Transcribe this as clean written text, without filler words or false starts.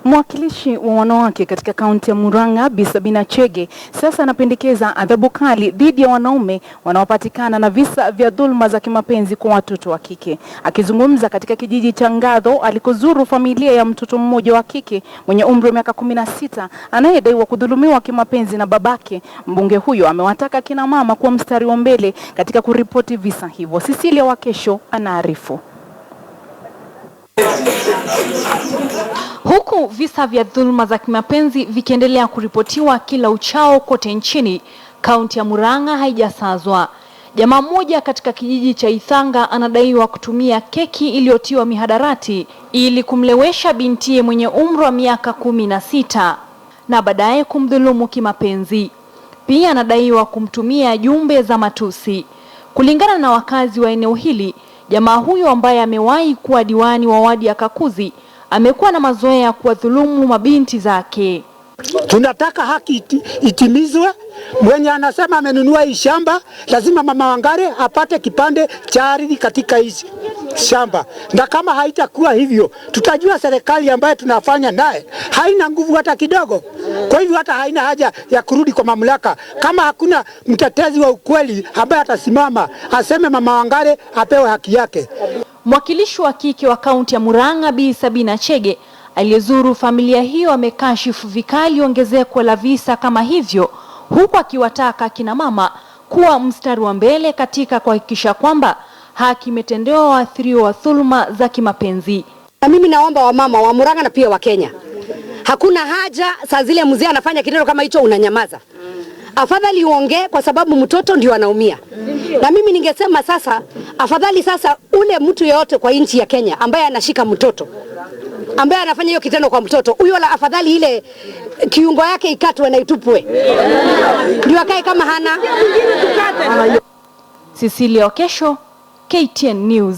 Mwakilishi wa wanawake katika kaunti ya Murang'a, Bi Sabina Chege, sasa anapendekeza adhabu kali dhidi ya wanaume wanaopatikana na visa vya dhulma za kimapenzi kwa watoto wa kike. Akizungumza katika kijiji cha Ngatho alikozuru familia ya mtoto mmoja wa kike mwenye umri wa miaka 16 anayedaiwa kudhulumiwa kimapenzi na babake, mbunge huyo amewataka kina mama kuwa mstari wa mbele katika kuripoti visa hivyo. Cecilia Wakesho anaarifu. Huku visa vya dhulma za kimapenzi vikiendelea kuripotiwa kila uchao kote nchini, kaunti ya Murang'a haijasazwa. Jamaa mmoja katika kijiji cha Ithanga anadaiwa kutumia keki iliyotiwa mihadarati ili kumlewesha bintiye mwenye umri wa miaka 16 na baadaye kumdhulumu kimapenzi. Pia anadaiwa kumtumia jumbe za matusi. Kulingana na wakazi wa eneo hili, jamaa huyo ambaye amewahi kuwa diwani wa wadi ya Kakuzi amekuwa na mazoea ya kuwadhulumu mabinti zake. Tunataka haki itimizwe. Mwenye anasema amenunua hii shamba lazima mama Wangare apate kipande cha ardhi katika hii shamba, na kama haitakuwa hivyo tutajua serikali ambayo tunafanya naye haina nguvu hata kidogo. Kwa hivyo hata haina haja ya kurudi kwa mamlaka kama hakuna mtetezi wa ukweli ambaye atasimama aseme mama Wangare apewe haki yake. Mwakilishi wa kike wa kaunti ya Murang'a, Bi Sabina Chege, aliyezuru familia hiyo amekashifu vikali ongezeko la visa kama hivyo, huku akiwataka kina mama kuwa mstari wa mbele katika kuhakikisha kwamba haki imetendewa waathiriwa wa dhuluma za kimapenzi. Na mimi naomba wamama wa Murang'a na pia wa Kenya, hakuna haja saa zile mzee anafanya kitendo kama hicho unanyamaza. Afadhali uongee kwa sababu mtoto ndio anaumia. Na mimi ningesema sasa, afadhali sasa ule mtu yeyote kwa nchi ya Kenya ambaye anashika mtoto, ambaye anafanya hiyo kitendo kwa mtoto, huyo la afadhali ile kiungo yake ikatwe na itupwe. Ndio akae kama hana. Cecilia Wakesho, KTN News.